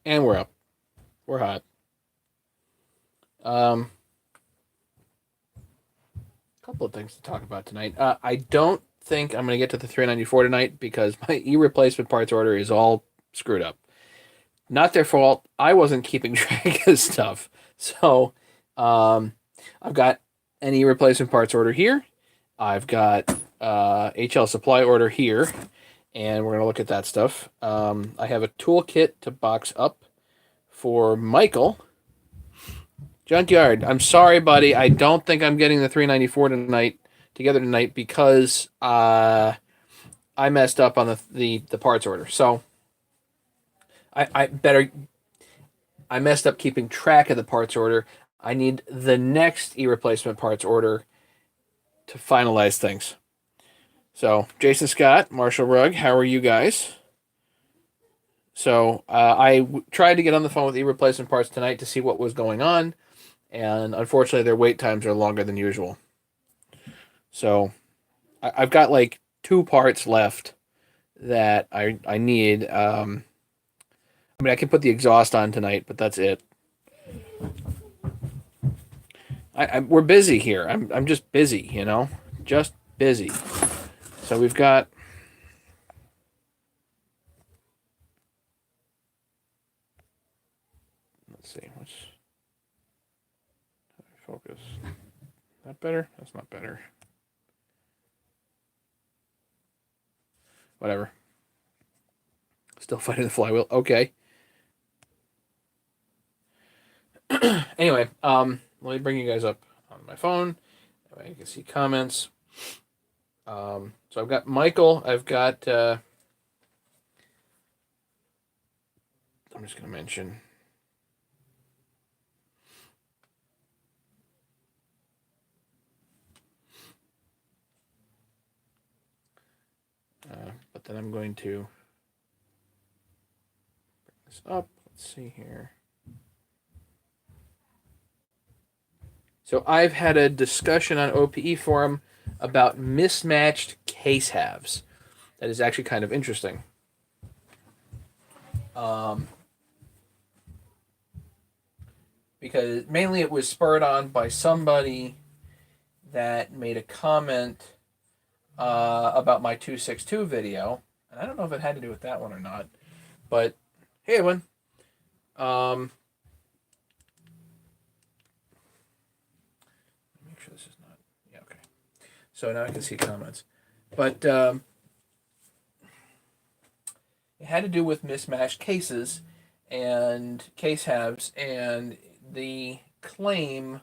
And we're up. We're hot. A couple of things to talk about tonight. I don't think I'm going to get to the 394 tonight because my e-replacement parts order is all screwed up. Not their fault. I wasn't keeping track of stuff. So, I've got an e-replacement parts order here. I've got HL supply order here, and we're going to look at that stuff. I have a toolkit to box up for Michael. Junkyard, I'm sorry, buddy. I don't think I'm getting the 394 tonight because I messed up on the parts order. So I messed up keeping track of the parts order. I need the next e-replacement parts order to finalize things. So Jason Scott, Marshall Rugg, how are you guys? So tried to get on the phone with e-replacement parts tonight to see what was going on, and unfortunately their wait times are longer than usual. So I've got like 2 parts left that I need. I mean, I can put the exhaust on tonight, but that's it. We're busy here. I'm just busy, just busy. So we've got. Let's see. What's focus? That better? That's not better. Whatever. Still fighting the flywheel. Okay. Anyway, let me bring you guys up on my phone. You can see comments. So I've got Michael. I've got. I'm just going to mention. But then I'm going to bring this up. Let's see here. So I've had a discussion on OPE forum about mismatched case halves. That is actually kind of interesting. Because mainly it was spurred on by somebody that made a comment about my 262 video. And I don't know if it had to do with that one or not. But hey, everyone. Make sure this is not. Yeah, okay. So now I can see comments. But it had to do with mismatched cases and case halves. And the claim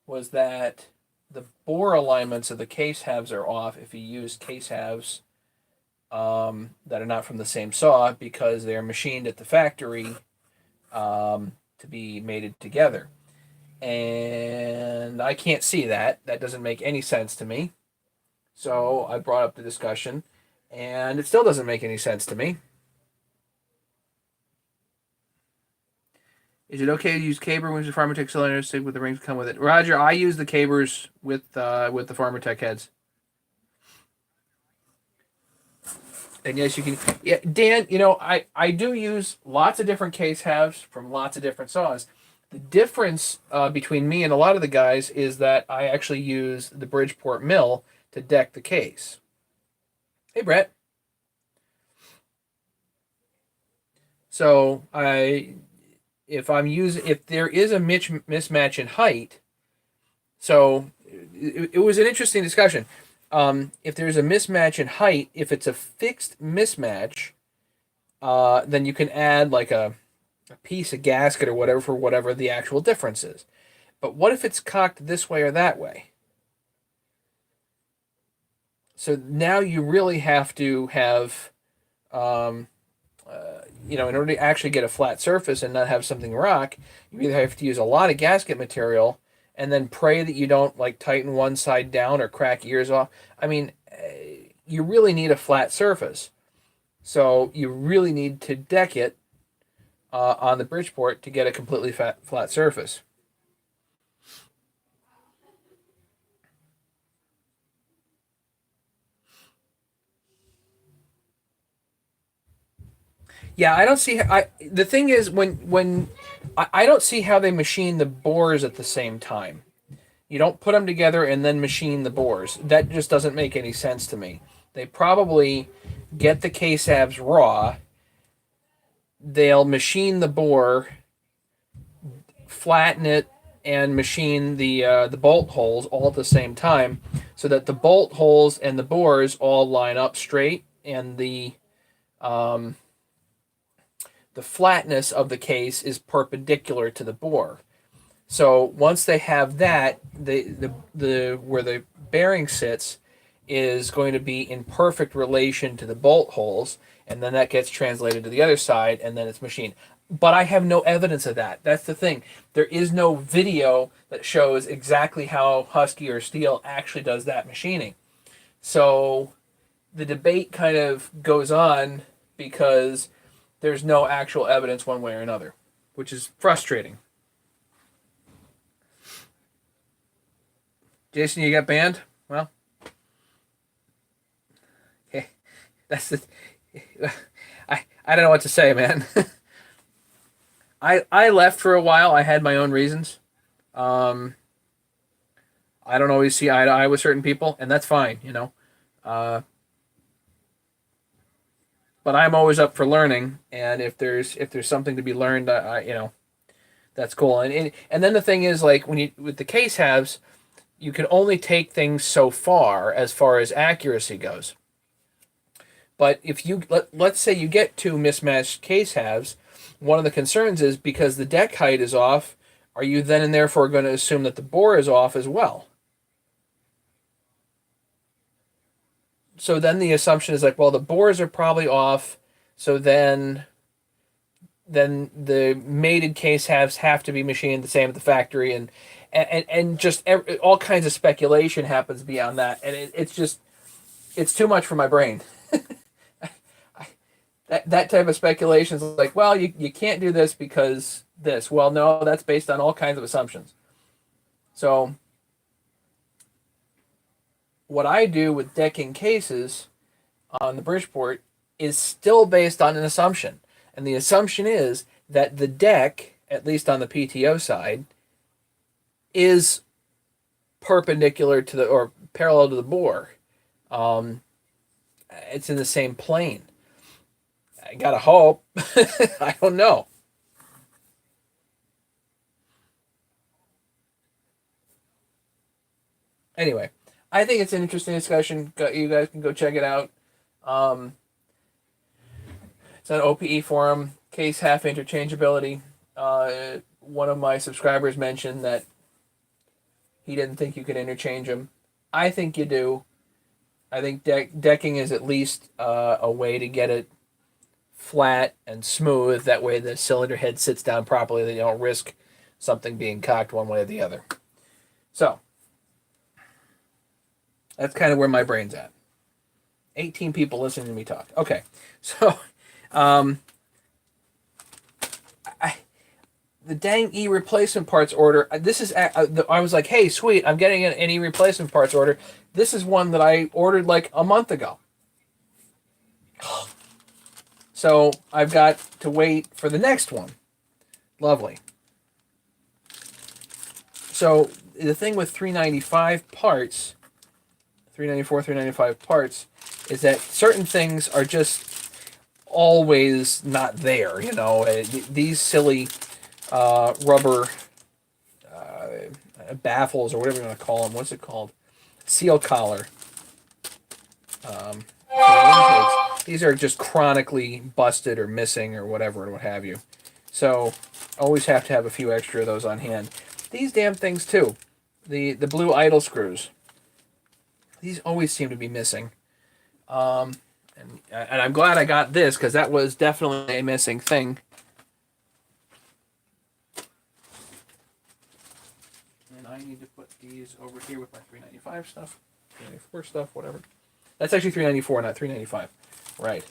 was that the bore alignments of the case halves are off if you use case halves that are not from the same saw because they're machined at the factory to be mated together. And I can't see that. That doesn't make any sense to me. So I brought up the discussion, and it still doesn't make any sense to me. Is it okay to use caber with the Farmertech cylinders with the rings come with it? Roger, I use the cabers with the Farmertech heads. And yes, you can. Yeah, Dan, I do use lots of different case halves from lots of different saws. The difference between me and a lot of the guys is that I actually use the Bridgeport mill to deck the case. Hey, Brett. So if there is a mismatch in height, so it was an interesting discussion. If there's a mismatch in height, if it's a fixed mismatch, then you can add like a piece of gasket or whatever for whatever the actual difference is. But what if it's cocked this way or that way? So now you really have to have, in order to actually get a flat surface and not have something rock, you either have to use a lot of gasket material and then pray that you don't like tighten one side down or crack ears off. I mean, you really need a flat surface. So you really need to deck it on the Bridgeport to get a completely flat surface. Yeah, I don't see. The thing is when I don't see how they machine the bores at the same time. You don't put them together and then machine the bores. That just doesn't make any sense to me. They probably get the case halves raw. They'll machine the bore, flatten it, and machine the bolt holes all at the same time, so that the bolt holes and the bores all line up straight, and um, the flatness of the case is perpendicular to the bore. So once they have that, the where the bearing sits is going to be in perfect relation to the bolt holes, and then that gets translated to the other side, and then it's machined. But I have no evidence of that. That's the thing. There is no video that shows exactly how Husky or Steel actually does that machining. So the debate kind of goes on because there's no actual evidence one way or another, which is frustrating. Jason, you got banned? Well, okay. That's the. I don't know what to say, man. I left for a while. I had my own reasons. Um, I don't always see eye to eye with certain people, and that's fine, you know. Uh, but I'm always up for learning, and if there's something to be learned, that's cool. And then the thing is, like when you with the case halves, you can only take things so far as accuracy goes. But if let's say you get two mismatched case halves, one of the concerns is because the deck height is off, are you then and therefore going to assume that the bore is off as well? So then the assumption is like, well, the bores are probably off, so then the mated case halves have to be machined the same at the factory, and just all kinds of speculation happens beyond that, and it's too much for my brain. That type of speculation is like, well, you can't do this because this. Well, no, that's based on all kinds of assumptions. So what I do with decking cases on the Bridgeport is still based on an assumption. And the assumption is that the deck, at least on the PTO side, is perpendicular to the or parallel to the bore. Um, it's in the same plane. I gotta hope. I don't know. Anyway, I think it's an interesting discussion. You guys can go check it out. Um, it's on OPE forum. Case half interchangeability. One of my subscribers mentioned that he didn't think you could interchange them. I think you do. I think decking is at least a way to get it flat and smooth. That way the cylinder head sits down properly. They don't risk something being cocked one way or the other. So that's kind of where my brain's at. 18 people listening to me talk. Okay, so um, I, the dang E replacement parts order. This is I was like, hey, sweet, I'm getting an E replacement parts order. This is one that I ordered like a month ago. So I've got to wait for the next one. Lovely. So the thing with 395 parts, 394, 395 parts, is that certain things are just always not there. You know, these silly rubber baffles or whatever you want to call them. What's it called? Seal collar. Um, these are just chronically busted or missing or whatever and what have you. So always have to have a few extra of those on hand. These damn things too. The blue idle screws. These always seem to be missing. And I'm glad I got this because that was definitely a missing thing. And I need to put these over here with my 395 stuff, 394 stuff, whatever. That's actually 394, not 395. Right.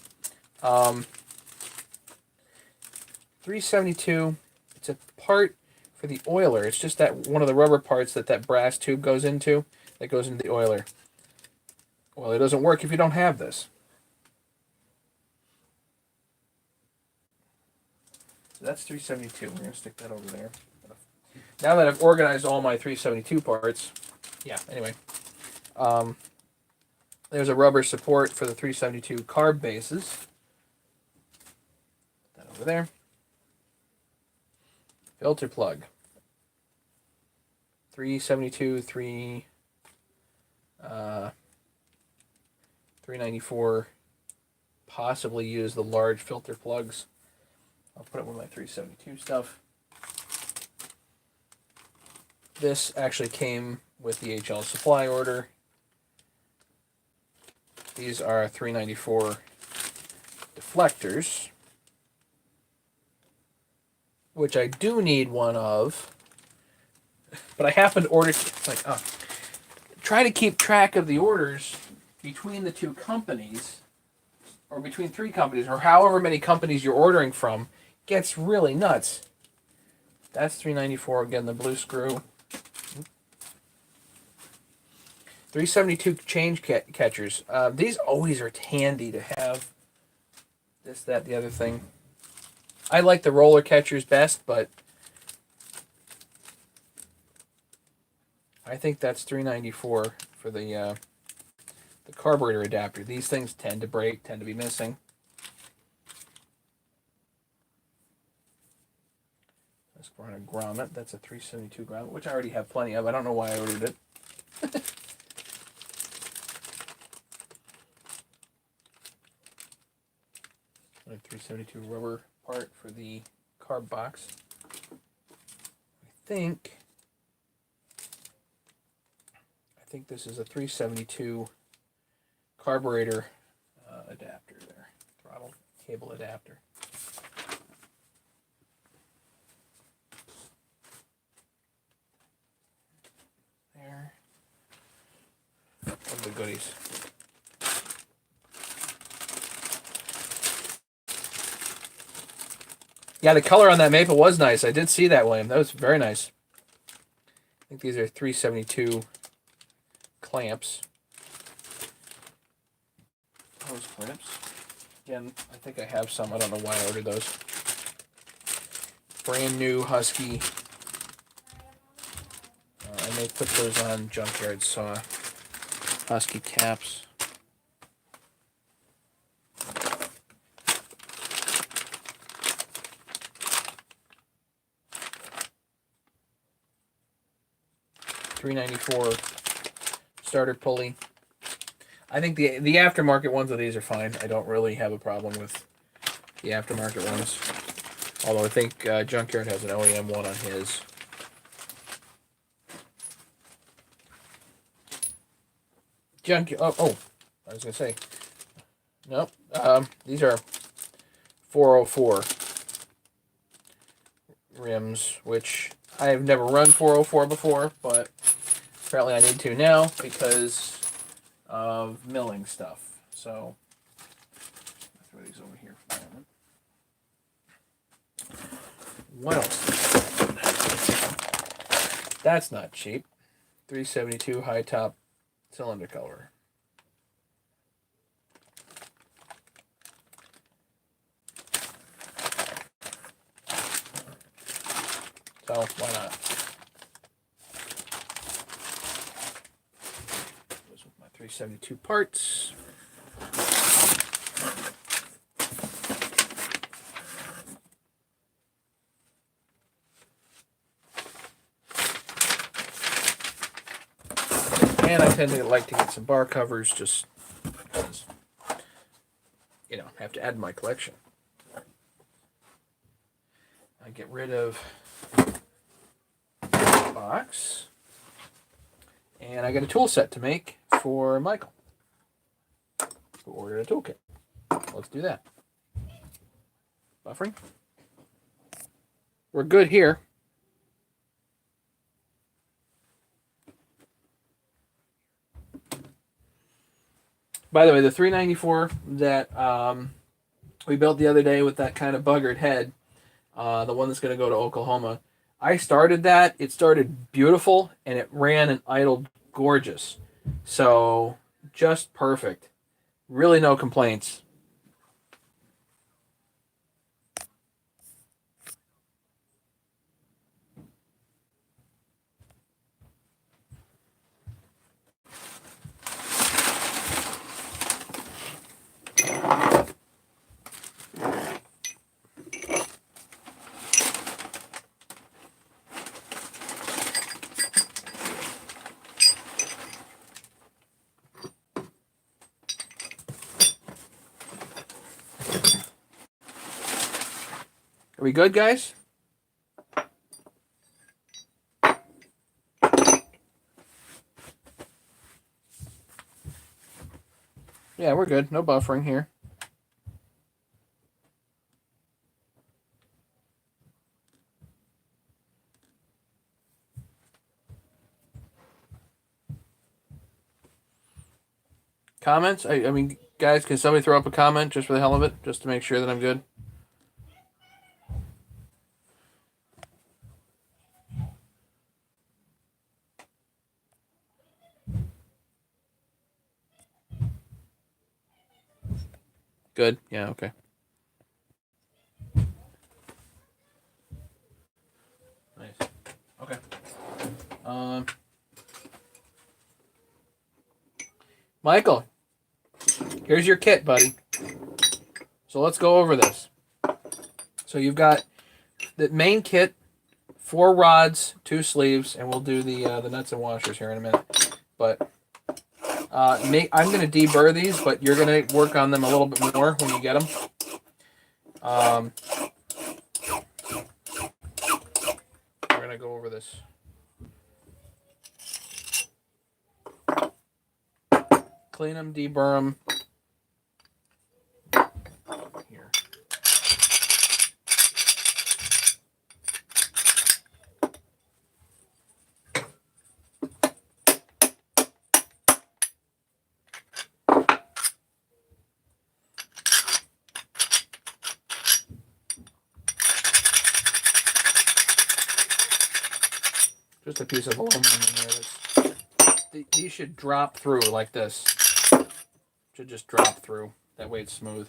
372. It's a part for the oiler. It's just that one of the rubber parts that brass tube goes into, that goes into the oiler. Well, it doesn't work if you don't have this. So that's 372. We're going to stick that over there. Now that I've organized all my 372 parts, yeah, anyway. There's a rubber support for the 372 carb bases. Put that over there. Filter plug. 372, 394. Possibly use the large filter plugs. I'll put it with my 372 stuff. This actually came with the HL supply order. These are 394 deflectors, which I do need one of, but I happen to order, try to keep track of the orders between the two companies, or between three companies, or however many companies you're ordering from, gets really nuts. That's 394, again, the blue screw. 372 change catchers. These always are handy to have. This, that, the other thing. I like the roller catchers best, but I think that's 394 for the carburetor adapter. These things tend to break, tend to be missing. We're on a grommet. That's a 372 grommet, which I already have plenty of. I don't know why I ordered it. A 372 rubber part for the carb box. I think this is a 372 carburetor adapter there, throttle cable adapter. There. Of the goodies. Yeah, the color on that maple was nice. I did see that, William. That was very nice. I think these are 372 clamps. Those clamps. Again, I think I have some. I don't know why I ordered those. Brand new Husky. I may put those on Junkyard Saw. Husky caps. $394 starter pulley. I think the aftermarket ones of these are fine. I don't really have a problem with the aftermarket ones. Although I think Junkyard has an OEM one on his. I was gonna say, nope. These are 404 rims, which I have never run 404 before, but apparently I need to now because of milling stuff. So I'll throw these over here for a moment. What else? That's not cheap. 372 high top cylinder cover. So why not? Goes with my 372 parts. And I tend to like to get some bar covers just because, have to add to my collection. I get rid of the box. And I got a tool set to make for Michael, who ordered a toolkit. Let's do that. Buffering. We're good here. By the way, the 394 that we built the other day with that kind of buggered head, the one that's going to go to Oklahoma, I started that. It started beautiful, and it ran and idled gorgeous. So, just perfect. Really no complaints. Are we good, guys? Yeah, we're good. No buffering here. Comments? I mean, guys, can somebody throw up a comment just for the hell of it, just to make sure that I'm good? Good. Yeah. Okay. Nice. Okay. Michael, here's your kit, buddy. So let's go over this. So you've got the main kit, 4 rods, 2 sleeves, and we'll do the nuts and washers here in a minute. But I'm going to deburr these, but you're going to work on them a little bit more when you get them. We're going to go over this. Clean them, deburr them. Here. Just a piece of aluminum in there. These should drop through like this. Should just drop through. That way it's smooth.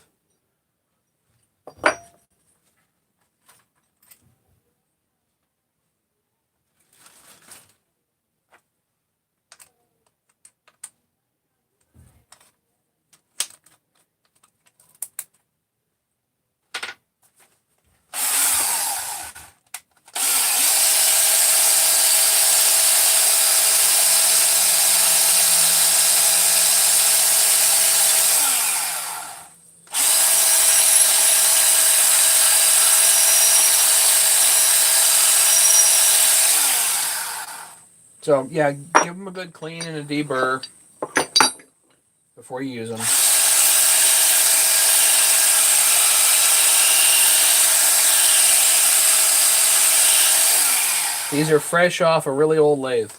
So, yeah, give them a good clean and a deburr before you use them. These are fresh off a really old lathe.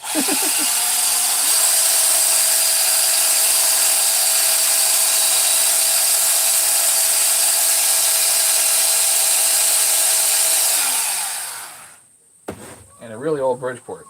And a really old Bridgeport.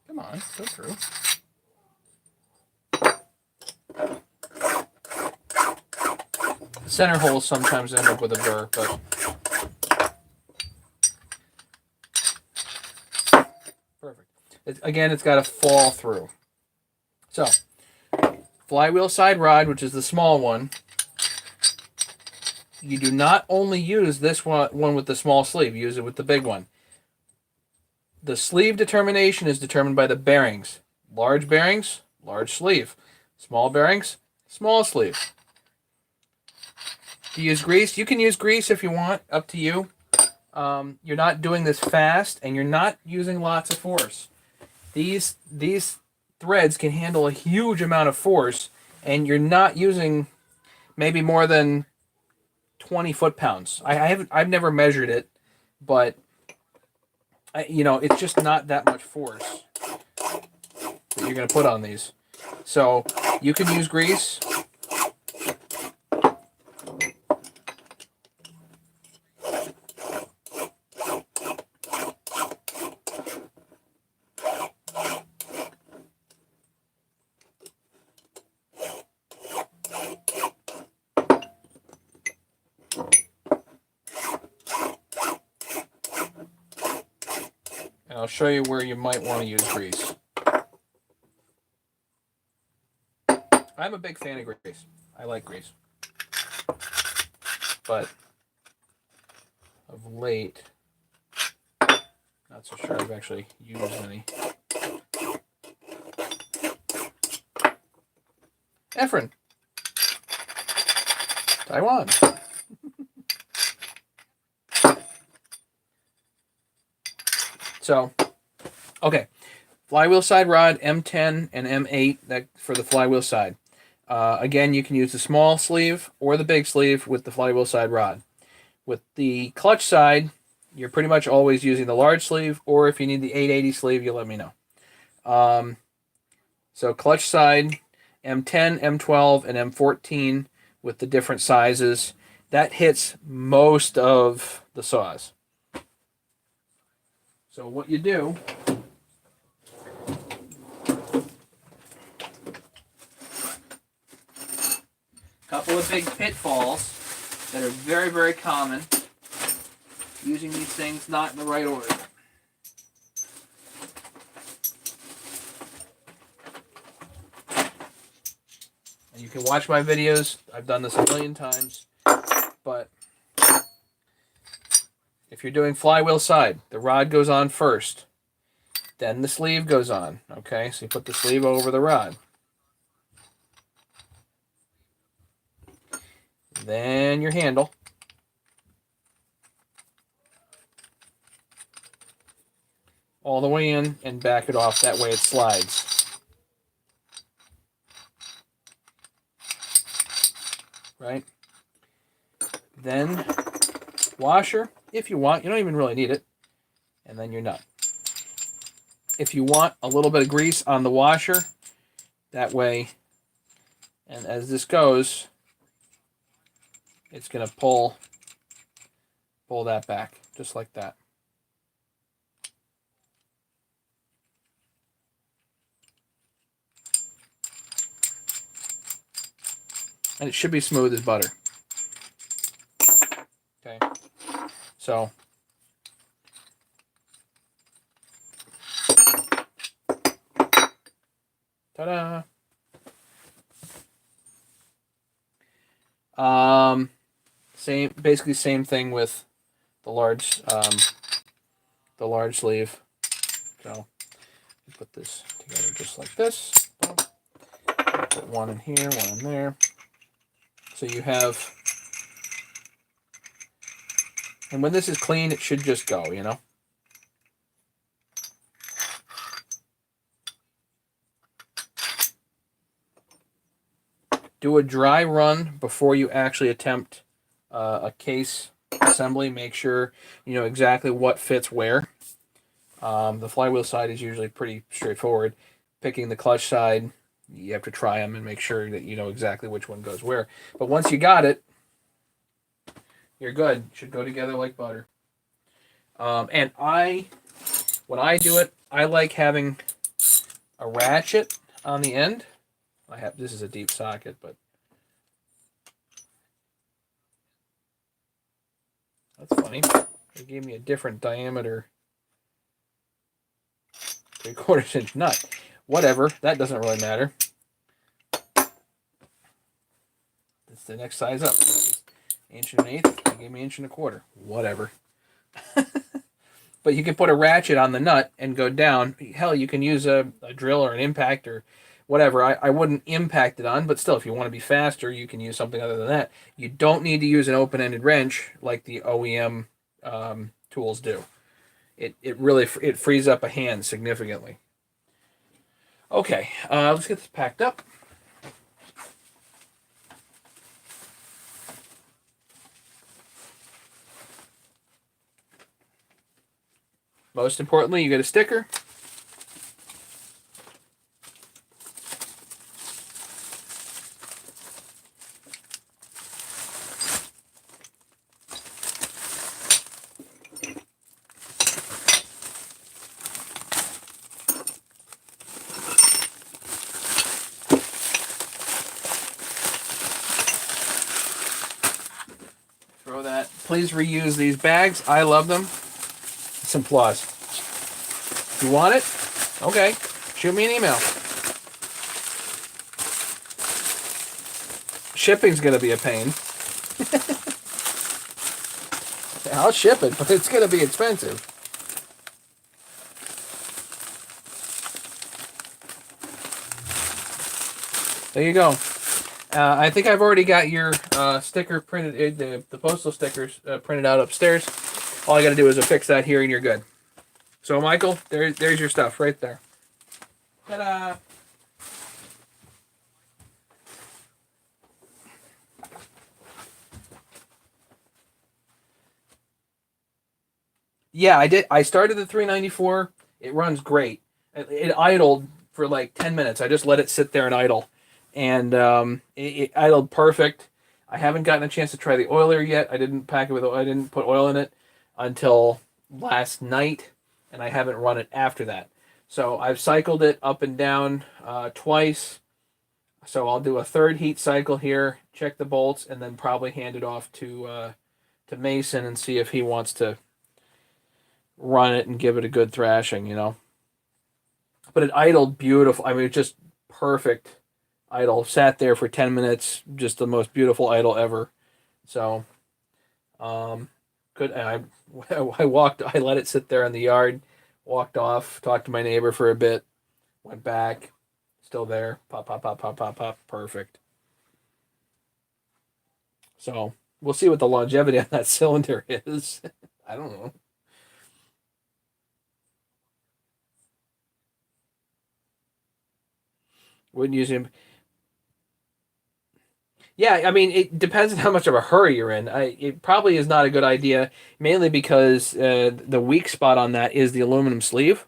Come on, go through. The center holes sometimes end up with a burr, but perfect. Again, it's got to fall through. So, flywheel side rod, which is the small one. You do not only use this one with the small sleeve, use it with the big one. The sleeve determination is determined by the bearings. Large bearings, large sleeve. Small bearings, small sleeve. Do you use grease? You can use grease if you want, up to you. You're not doing this fast, and you're not using lots of force. These threads can handle a huge amount of force, and you're not using maybe more than 20 foot-pounds. I've never measured it, but it's just not that much force that you're going to put on these. So you can use grease. And I'll show you where you might want to use grease. I'm a big fan of grease. I like grease. But of late, not so sure I've actually used any. Efren. Taiwan. So, okay. Flywheel side rod, M10 and M8 that for the flywheel side. Again, you can use the small sleeve or the big sleeve with the flywheel side rod. With the clutch side, you're pretty much always using the large sleeve, or if you need the 880 sleeve, you let me know. So clutch side, M10, M12, and M14 with the different sizes. That hits most of the saws. So what you do, couple of big pitfalls that are very, very common using these things not in the right order. And you can watch my videos. I've done this a million times. But if you're doing flywheel side, the rod goes on first. Then the sleeve goes on. Okay, so you put the sleeve over the rod. Then your handle. All the way in and back it off. That way it slides. Right? Then washer, if you want. You don't even really need it. And then your nut. If you want a little bit of grease on the washer, that way, and as this goes, it's going to pull that back, just like that. And it should be smooth as butter. Okay, so ta-da! Basically same thing with the large sleeve. So put this together just like this. Put one in here, one in there. So you have, and when this is clean, it should just go, you know. Do a dry run before you actually attempt a case assembly. Make sure you know exactly what fits where. The flywheel side is usually pretty straightforward. Picking the clutch side, you have to try them and make sure that you know exactly which one goes where. But once you got it, you're good. It should go together like butter. And when I do it, I like having a ratchet on the end. This is a deep socket, but that's funny. They gave me a different diameter 3/4 inch nut. Whatever, that doesn't really matter. It's the next size up. 1.125. They gave me 1.25 inch. Whatever. But you can put a ratchet on the nut and go down. Hell, you can use a drill or an impact or whatever. I wouldn't impact it on, but still, if you want to be faster, you can use something other than that. You don't need to use an open-ended wrench like the OEM tools do. It really frees up a hand significantly. Okay, let's get this packed up. Most importantly, you get a sticker. Throw that. Please reuse these bags. I love them. Some applause. You want it? Okay. Shoot me an email. Shipping's going to be a pain. I'll ship it, but it's going to be expensive. There you go. I think I've already got your sticker printed, the postal stickers printed out upstairs. All I got to do is affix that here and you're good. So, Michael, there's your stuff right there. Ta-da! Yeah, I did. I started the 394. It runs great. It idled for like 10 minutes. I just let it sit there and idle. And it idled perfect. I haven't gotten a chance to try the oiler yet. I didn't pack it with. I didn't put oil in it until last night, and I haven't run it after that. So I've cycled it up and down twice. So I'll do a third heat cycle here, check the bolts, and then probably hand it off to Mason and see if he wants to run it and give it a good thrashing, you know. But it idled beautiful. I mean, it's just perfect idle. Sat there for 10 minutes, just the most beautiful idle ever. So, good. And I walked. I let it sit there in the yard. Walked off. Talked to my neighbor for a bit. Went back. Still there. Pop, pop, pop, pop, pop, pop. Perfect. So we'll see what the longevity on that cylinder is. I don't know. Wouldn't use him. Yeah, I mean, it depends on how much of a hurry you're in. It probably is not a good idea, mainly because the weak spot on that is the aluminum sleeve.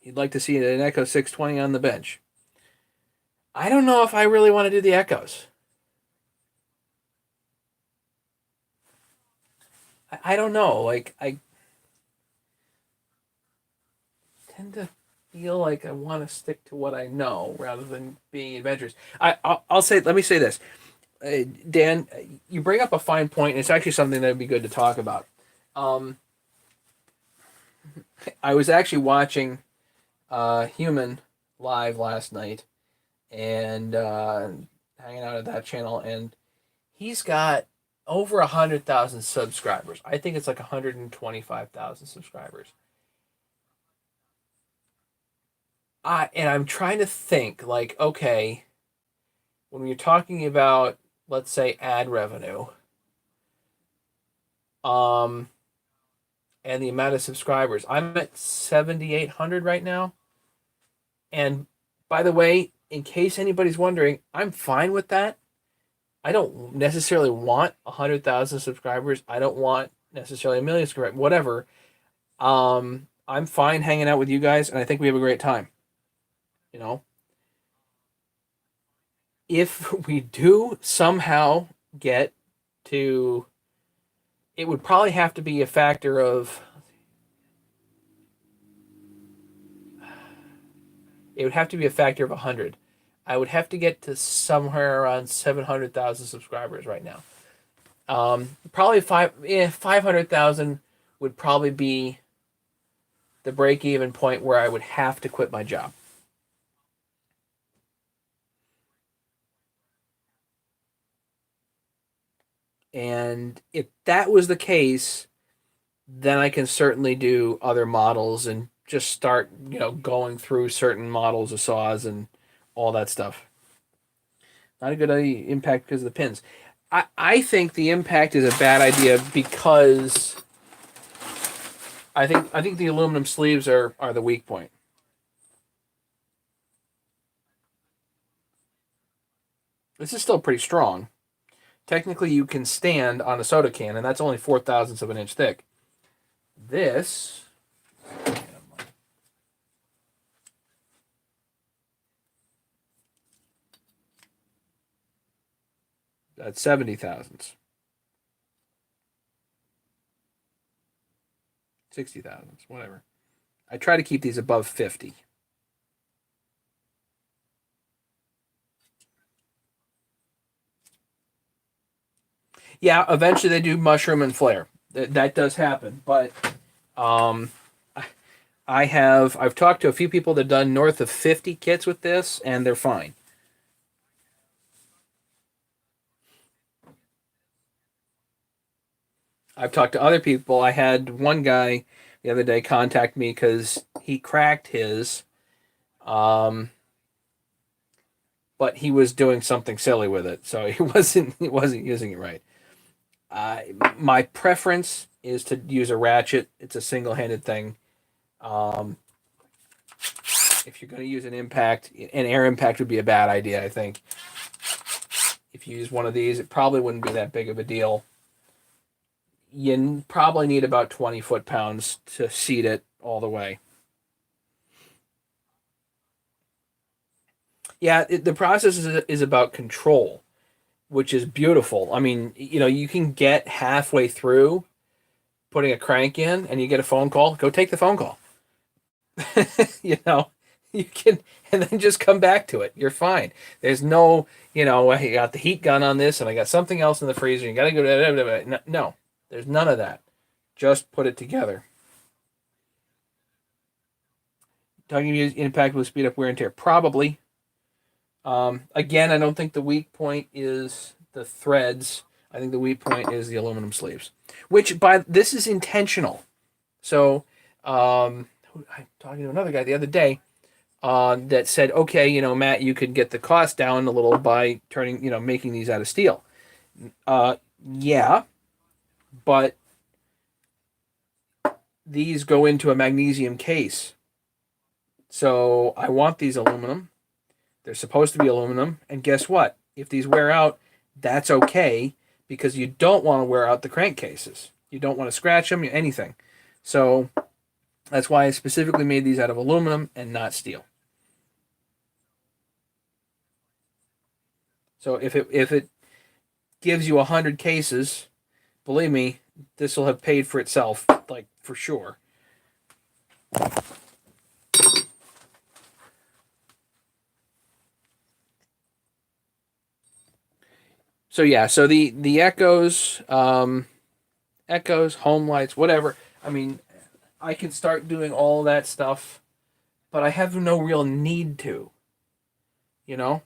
You'd like to see an Echo 620 on the bench. I don't know if I really want to do the Echoes. I don't know. Like, I tend to feel like I want to stick to what I know rather than being adventurous. I'll say, let me say this. Dan, you bring up a fine point, and it's actually something that would be good to talk about. Um, I was actually watching Human live last night and hanging out at that channel, and he's got over 100,000 subscribers. I think it's like 125,000 subscribers. And I'm trying to think, like, okay, when you're talking about, let's say, ad revenue, um, and the amount of subscribers, I'm at 7,800 right now. And by the way, in case anybody's wondering, I'm fine with that. I don't necessarily want 100,000 subscribers. I don't want necessarily a million subscribers. Whatever. I'm fine hanging out with you guys, and I think we have a great time. You know, if we do somehow get to, it would probably have to be a factor of. It would have to be a factor of 100. I would have to get to somewhere around 700,000 subscribers right now. Probably 500,000 would probably be the break even point where I would have to quit my job. And if that was the case, then I can certainly do other models and just start, going through certain models of saws and all that stuff. Not a good impact because of the pins. I think the impact is a bad idea because I think the aluminum sleeves are the weak point. This is still pretty strong. Technically, you can stand on a soda can, and that's only 4 thousandths of an inch thick. This, that's 70 thousandths, 60 thousandths, whatever. I try to keep these above 50. Yeah, eventually they do mushroom and flare. That does happen, but um, I've talked to a few people that have done north of 50 kits with this, and they're fine. I've talked to other people. I had one guy the other day contact me because he cracked his, um, but he was doing something silly with it, so he wasn't using it right. Uh, my preference is to use a ratchet. It's a single-handed thing. Um, if you're going to use an impact, an air impact would be a bad idea. I think if you use one of these, it probably wouldn't be that big of a deal. You probably need about 20 foot-pounds to seat it all the way. Yeah, the process is about control, which is beautiful. I mean, you can get halfway through putting a crank in and you get a phone call, go take the phone call. you know, you can, and then just come back to it. You're fine. There's no, I got the heat gun on this and I got something else in the freezer. You got to go. No, there's none of that. Just put it together. Talking about impact will speed up wear and tear. Probably. Again, I don't think the weak point is the threads. I think the weak point is the aluminum sleeves, which by this is intentional. So, I'm talking to another guy the other day that said, okay, Matt, you could get the cost down a little by turning, making these out of steel. Uh, yeah, but these go into a magnesium case. So I want these aluminum. They're supposed to be aluminum. And guess what? If these wear out, that's okay because you don't want to wear out the crankcases. You don't want to scratch them, anything. So that's why I specifically made these out of aluminum and not steel. So if it gives you 100 cases, believe me, this will have paid for itself, like for sure. So yeah, so the echoes, home lights, whatever. I mean, I can start doing all that stuff, but I have no real need to. You know.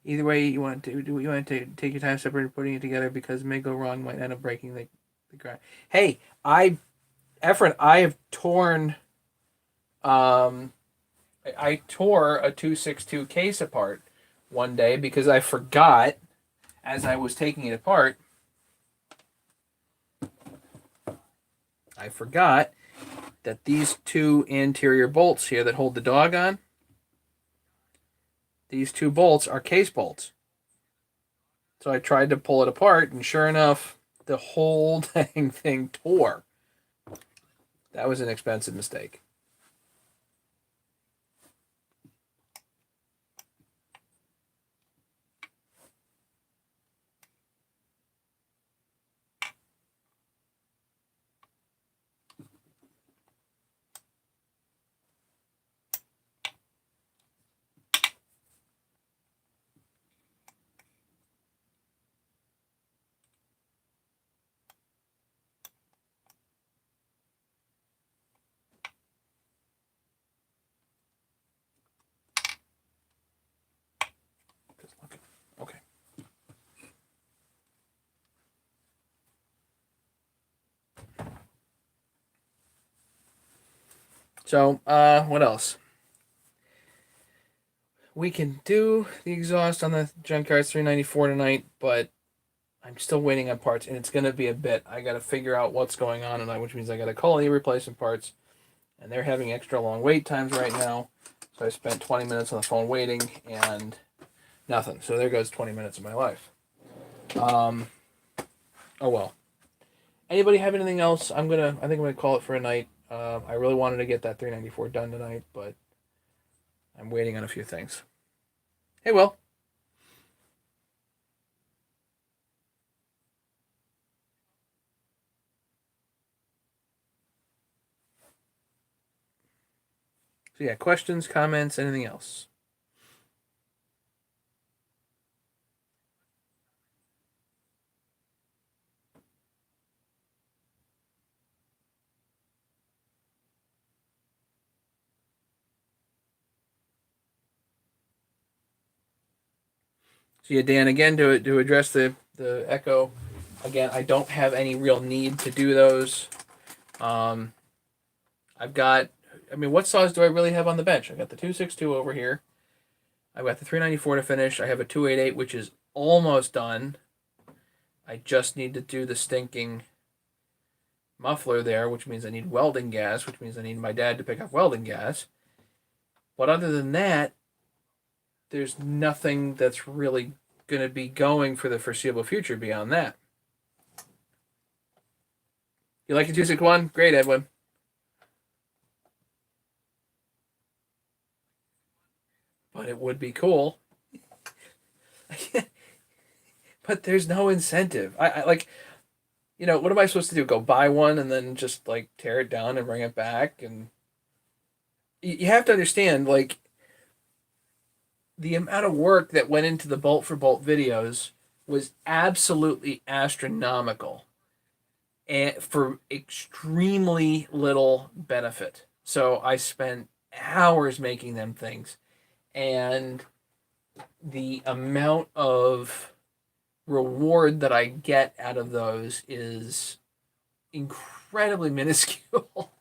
Either way, you want to take your time separating putting it together because it may go wrong, might end up breaking the ground. Hey, Efren, I have torn um I tore a 262 case apart one day because I forgot as I was taking it apart. I forgot that these two anterior bolts here that hold the dog on, these two bolts are case bolts. So I tried to pull it apart, and sure enough, the whole dang thing tore. That was an expensive mistake. Okay. So, what else? We can do the exhaust on the Junkars 394 tonight, but I'm still waiting on parts, and it's going to be a bit. I got to figure out what's going on tonight, which means I got to call the replacement parts, and they're having extra long wait times right now. So I spent 20 minutes on the phone waiting, and nothing. So there goes 20 minutes of my life. Um, oh well. Anybody have anything else? I think I'm gonna call it for a night. I really wanted to get that 394 done tonight, but I'm waiting on a few things. Hey, Will. So yeah, questions, comments, anything else? So yeah, Dan, again to address the Echo, again, I don't have any real need to do those. Um, I've got, I mean, what saws do I really have on the bench? I got the 262 over here. I've got the 394 to finish. I have a 288, which is almost done. I just need to do the stinking muffler there, which means I need welding gas, which means I need my dad to pick up welding gas. But other than that, there's nothing that's really going to be going for the foreseeable future beyond that. You like the 261? Great, Edwin. But it would be cool. But there's no incentive. I like, what am I supposed to do? Go buy one and then just like tear it down and bring it back? And you have to understand, like, the amount of work that went into the bolt for bolt videos was absolutely astronomical and for extremely little benefit. So I spent hours making them things, and the amount of reward that I get out of those is incredibly minuscule.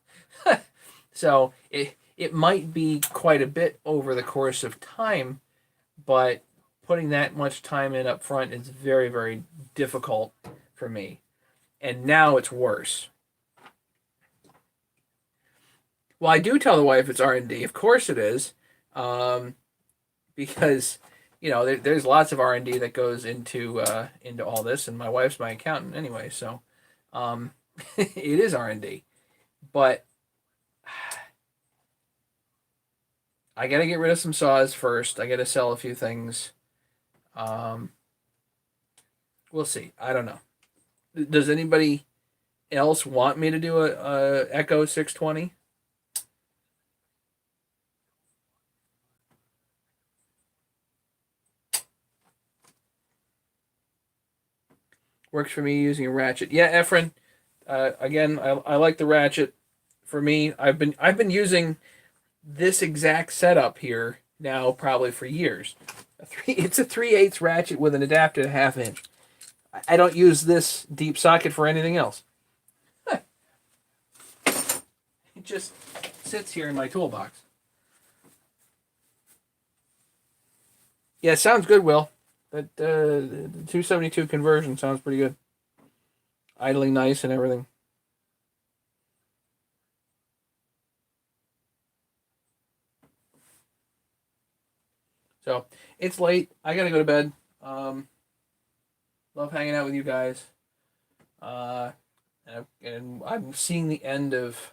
So it might be quite a bit over the course of time, but putting that much time in up front is very, very difficult for me. And now it's worse. Well, I do tell the wife it's R&D. Of course it is, because there's lots of R&D that goes into all this, and my wife's my accountant anyway, so it is R&D. But I got to get rid of some saws first. I got to sell a few things. We'll see. I don't know. Does anybody else want me to do a Echo 620? Works for me using a ratchet. Yeah, Efren. Again, I like the ratchet. For me, I've been using this exact setup here now probably for years. It's a 3/8 ratchet with an adapted 1/2 inch. I don't use this deep socket for anything else. It just sits here in my toolbox. Yeah, sounds good, Will. That the 272 conversion sounds pretty good. Idling nice and everything. So it's late. I gotta go to bed. Love hanging out with you guys. Uh, and I'm seeing the end of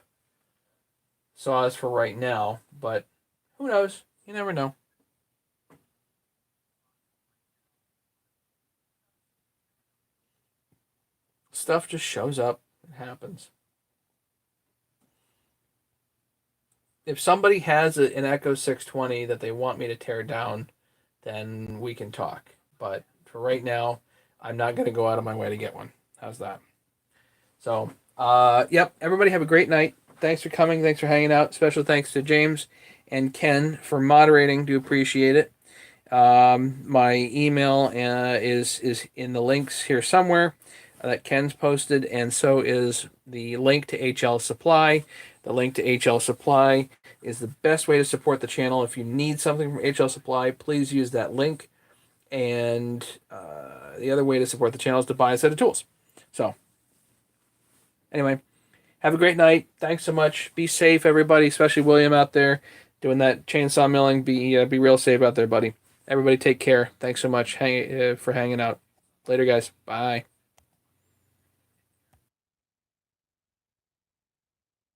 Saws for right now, but who knows? You never know. Stuff just shows up. It happens. If somebody has an Echo 620 that they want me to tear down, then we can talk. But for right now, I'm not going to go out of my way to get one. How's that? So, yep. Everybody have a great night. Thanks for coming. Thanks for hanging out. Special thanks to James and Ken for moderating. Do appreciate it. My email is in the links here somewhere that Ken's posted, and so is the link to HL Supply. The link to HL Supply is the best way to support the channel. If you need something from HL Supply, please use that link. And the other way to support the channel is to buy a set of tools. So, anyway, have a great night. Thanks so much. Be safe, everybody, especially William out there doing that chainsaw milling. Be real safe out there, buddy. Everybody take care. Thanks so much for hanging out. Later, guys. Bye.